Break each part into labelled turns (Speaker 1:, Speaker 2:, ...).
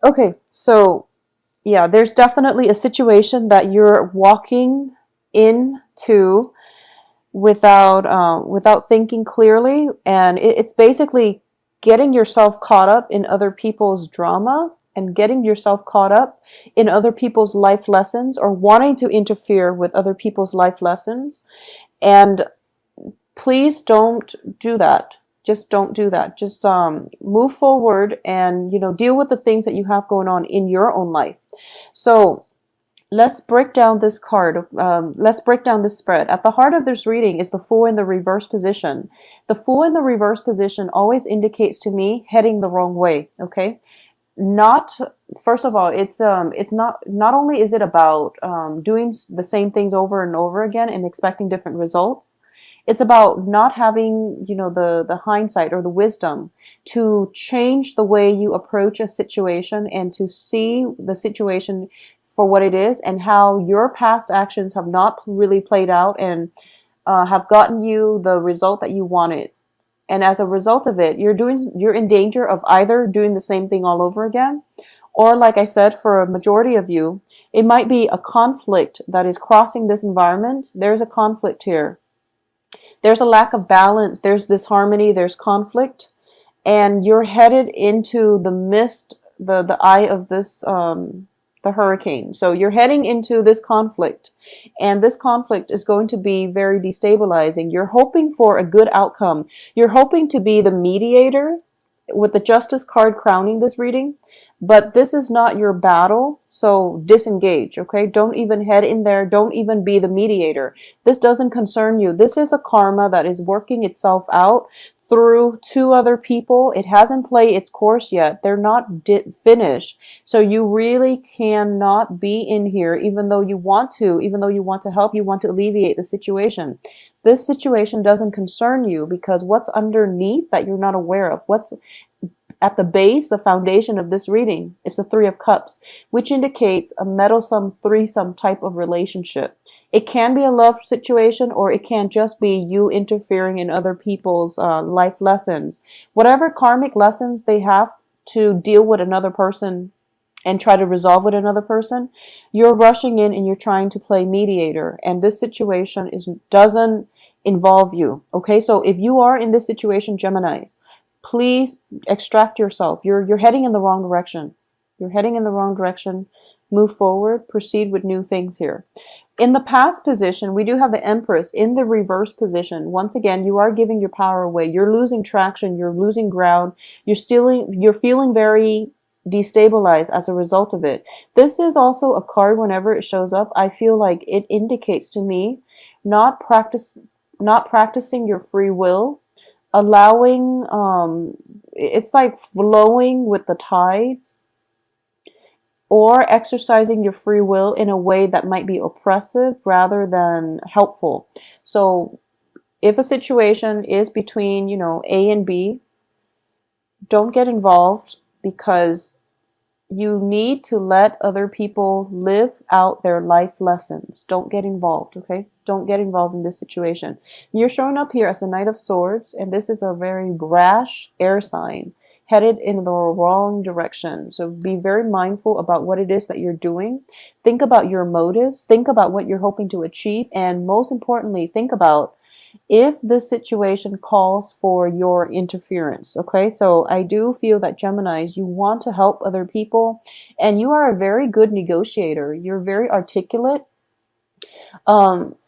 Speaker 1: Okay, so yeah, there's definitely a situation that you're walking into without thinking clearly, and it's basically getting yourself caught up in other people's drama and getting yourself caught up in other people's life lessons, or wanting to interfere with other people's life lessons. And please don't do that. Just don't do that. Just move forward and deal with the things that you have going on in your own life. So let's break down this card. Let's break down this spread. At the heart of this reading is the Fool in the reverse position. The Fool in the reverse position always indicates to me heading the wrong way. Okay, not first of all, it's not only is it about doing the same things over and over again and expecting different results. It's about not having the hindsight or the wisdom to change the way you approach a situation and to see the situation for what it is, and how your past actions have not really played out and have gotten you the result that you wanted. And as a result of it, you're in danger of either doing the same thing all over again, or like I said, for a majority of you, it might be a conflict that is crossing this environment. There's a conflict here. There's a lack of balance. There's disharmony. There's conflict, and you're headed into the mist, the eye of this the hurricane. So you're heading into this conflict, and this conflict is going to be very destabilizing. You're hoping for a good outcome. You're hoping to be the mediator with the Justice card crowning this reading, but this is not your battle, so disengage, okay? Don't even head in there. Don't even be the mediator. This doesn't concern you. This is a karma that is working itself out through two other people. It hasn't played its course yet. They're not finished. So you really cannot be in here, even though you want to, even though you want to help, you want to alleviate the situation. This situation doesn't concern you, because what's underneath that you're not aware of, what's at the base, the foundation of this reading, is the Three of Cups, which indicates a meddlesome threesome type of relationship. It can be a love situation, or it can just be you interfering in other people's life lessons. Whatever karmic lessons they have to deal with another person and try to resolve with another person, you're rushing in and you're trying to play mediator. And this situation doesn't involve you. Okay, so if you are in this situation, Geminis, please extract yourself. You're heading in the wrong direction. You're heading in the wrong direction. Move forward. Proceed with new things here. In the past position, we do have the Empress in the reverse position. Once again, you are giving your power away. You're losing traction. You're losing ground. You're feeling very destabilized as a result of it. This is also a card, whenever it shows up, I feel like it indicates to me not practicing your free will, allowing it's like flowing with the tides, or exercising your free will in a way that might be oppressive rather than helpful. So if a situation is between A and B, don't get involved, because you need to let other people live out their life lessons. Don't get involved, okay? Don't get involved in this situation. You're showing up here as the Knight of Swords, and this is a very brash air sign headed in the wrong direction. So be very mindful about what it is that you're doing. Think about your motives. Think about what you're hoping to achieve. And most importantly, think about if this situation calls for your interference. Okay, so I do feel that Geminis, you want to help other people, and you are a very good negotiator. You're very articulate.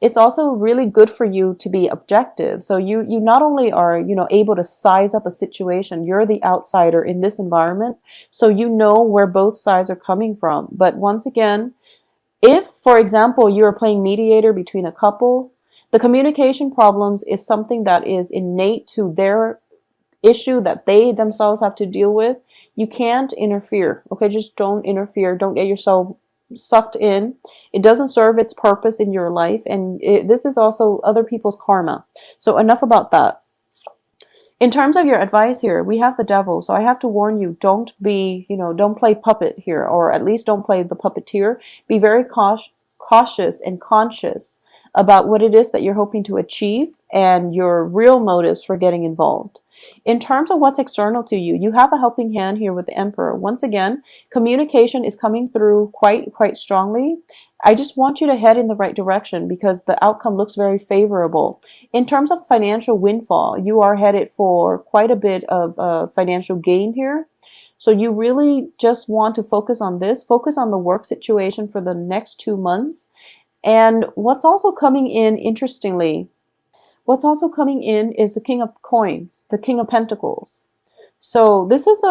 Speaker 1: It's also really good for you to be objective. So you not only are able to size up a situation, you're the outsider in this environment, so you know where both sides are coming from. But once again, if, for example, you're playing mediator between a couple, the communication problems is something that is innate to their issue that they themselves have to deal with. You can't interfere, okay? Just don't interfere. Don't get yourself sucked in. It doesn't serve its purpose in your life, and this is also other people's karma. So enough about that. In terms of your advice here, we have the Devil. So I have to warn you, don't play puppet here, or at least don't play the puppeteer. Be very cautious and conscious about what it is that you're hoping to achieve and your real motives for getting involved. In terms of what's external to you, you have a helping hand here with the Emperor. Once again, communication is coming through quite strongly. I just want you to head in the right direction because the outcome looks very favorable. In terms of financial windfall, you are headed for quite a bit of financial gain here. So you really just want to focus on this, focus on the work situation for the next 2 months. And what's also coming in, interestingly, what's also coming in is the King of Coins, the King of Pentacles. So this is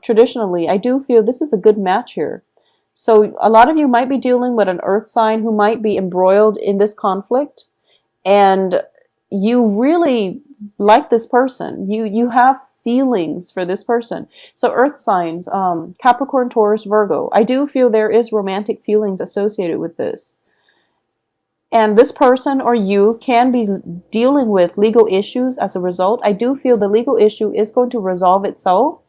Speaker 1: traditionally, I do feel this is a good match here. So a lot of you might be dealing with an earth sign who might be embroiled in this conflict, and you really like this person. You have feelings for this person. So earth signs, Capricorn, Taurus, Virgo, I do feel there is romantic feelings associated with this. And this person or you can be dealing with legal issues as a result. I do feel the legal issue is going to resolve itself.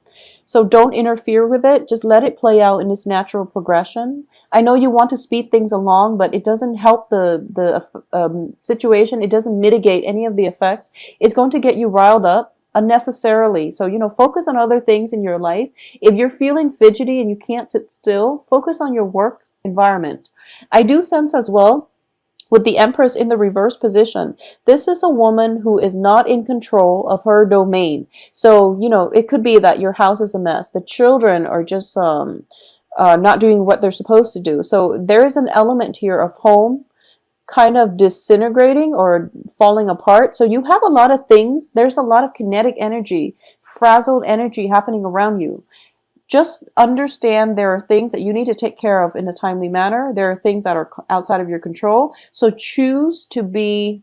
Speaker 1: So don't interfere with it. Just let it play out in its natural progression. I know you want to speed things along, but it doesn't help the situation. It doesn't mitigate any of the effects. It's going to get you riled up unnecessarily. So, focus on other things in your life. If you're feeling fidgety and you can't sit still, focus on your work environment. I do sense as well, with the Empress in the reverse position, this is a woman who is not in control of her domain. So, it could be that your house is a mess. The children are just not doing what they're supposed to do. So there is an element here of home kind of disintegrating or falling apart. So you have a lot of things. There's a lot of kinetic energy, frazzled energy happening around you. Just understand there are things that you need to take care of in a timely manner. There are things that are outside of your control. So choose to be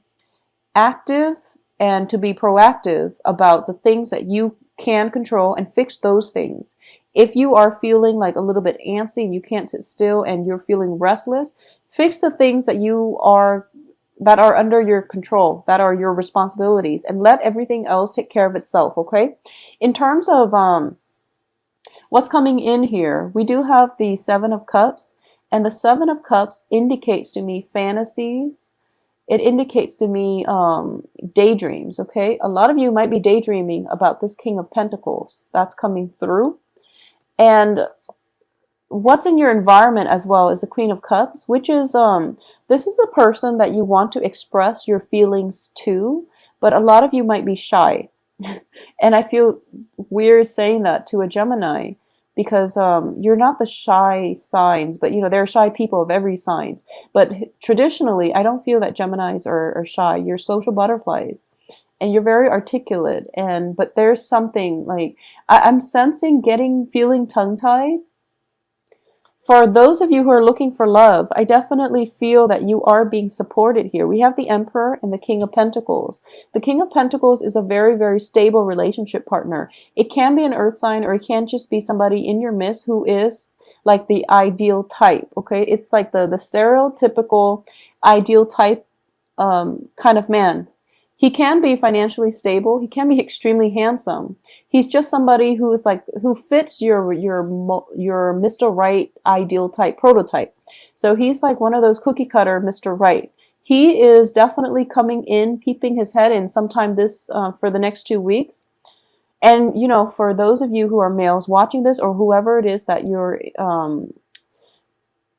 Speaker 1: active and to be proactive about the things that you can control and fix those things. If you are feeling like a little bit antsy and you can't sit still and you're feeling restless, fix the things that that are under your control, that are your responsibilities, and let everything else take care of itself, okay? In terms of what's coming in here, we do have the Seven of Cups, and the Seven of Cups indicates to me fantasies. It indicates to me daydreams, okay? A lot of you might be daydreaming about this King of Pentacles. That's coming through. And what's in your environment as well is the Queen of Cups, which is, this is a person that you want to express your feelings to, but a lot of you might be shy. And I feel weird saying that to a Gemini, because you're not the shy signs, but there are shy people of every sign. But traditionally, I don't feel that Geminis are shy. You're social butterflies, and you're very articulate. But there's something like I'm sensing feeling tongue-tied. For those of you who are looking for love, I definitely feel that you are being supported here. We have the Emperor and the King of Pentacles. The King of Pentacles is a very, very stable relationship partner. It can be an earth sign, or it can just be somebody in your midst who is like the ideal type, okay? It's like the stereotypical ideal type kind of man. He can be financially stable. He can be extremely handsome. He's just somebody who fits your Mr. Right ideal type prototype. So he's like one of those cookie cutter Mr. Right. He is definitely coming in, peeping his head in sometime for the next 2 weeks. And for those of you who are males watching this, or whoever it is that you're,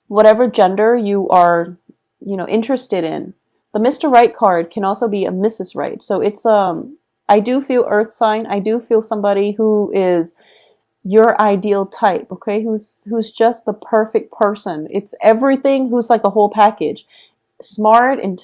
Speaker 1: whatever gender you are, interested in, the Mr. Right card can also be a Mrs. Right. So it's, I do feel earth sign. I do feel somebody who is your ideal type, okay? Who's just the perfect person. It's everything, who's like the whole package. Smart and,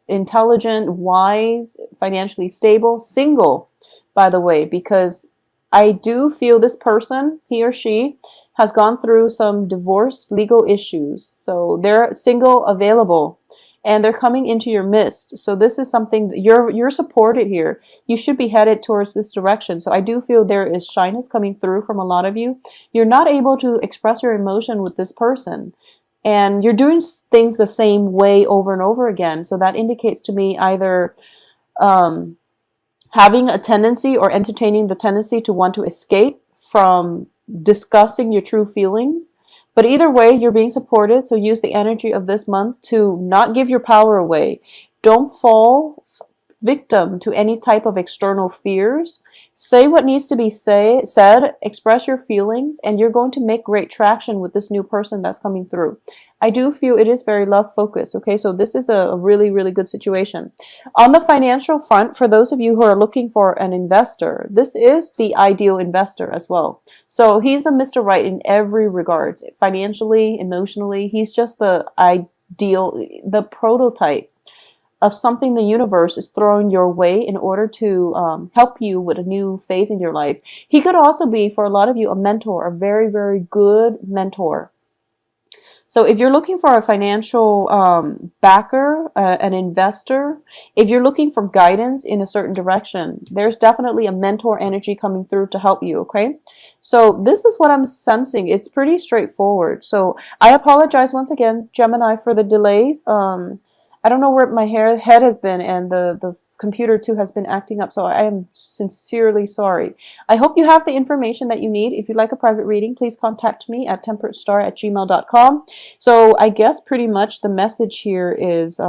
Speaker 1: intelligent, wise, financially stable, single, by the way, because I do feel this person, he or she, has gone through some divorce legal issues. So they're single, available, and they're coming into your midst. So this is something that you're supported here. You should be headed towards this direction. So I do feel there is shyness coming through from a lot of you. You're not able to express your emotion with this person, and you're doing things the same way over and over again. So that indicates to me either having a tendency or entertaining the tendency to want to escape from discussing your true feelings. But either way, you're being supported, so use the energy of this month to not give your power away. Don't fall victim to any type of external fears. Say what needs to be said, express your feelings, and you're going to make great traction with this new person that's coming through. I do feel it is very love focused, okay? So this is a really, really good situation. On the financial front, for those of you who are looking for an investor, this is the ideal investor as well. So he's a Mr. Right in every regard, financially, emotionally. He's just the ideal, the prototype of something the universe is throwing your way in order to help you with a new phase in your life. He could also be, for a lot of you, a mentor, a very, very good mentor. So if you're looking for a financial backer, an investor, if you're looking for guidance in a certain direction, there's definitely a mentor energy coming through to help you, okay? So this is what I'm sensing. It's pretty straightforward. So I apologize once again, Gemini, for the delays. I don't know where my head has been, and the computer too has been acting up, so I am sincerely sorry. I hope you have the information that you need. If you'd like a private reading, please contact me at temperatestar@gmail.com. So I guess pretty much the message here is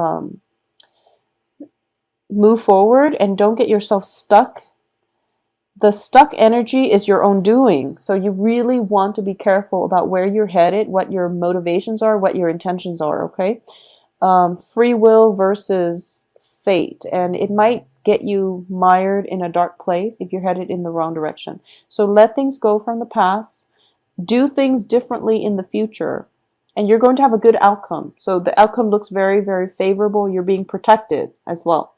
Speaker 1: move forward and don't get yourself stuck. The stuck energy is your own doing, so you really want to be careful about where you're headed, what your motivations are, what your intentions are, okay? Free will versus fate, and it might get you mired in a dark place if you're headed in the wrong direction. So let things go from the past, do things differently in the future, and you're going to have a good outcome. So the outcome looks very, very favorable. You're being protected as well.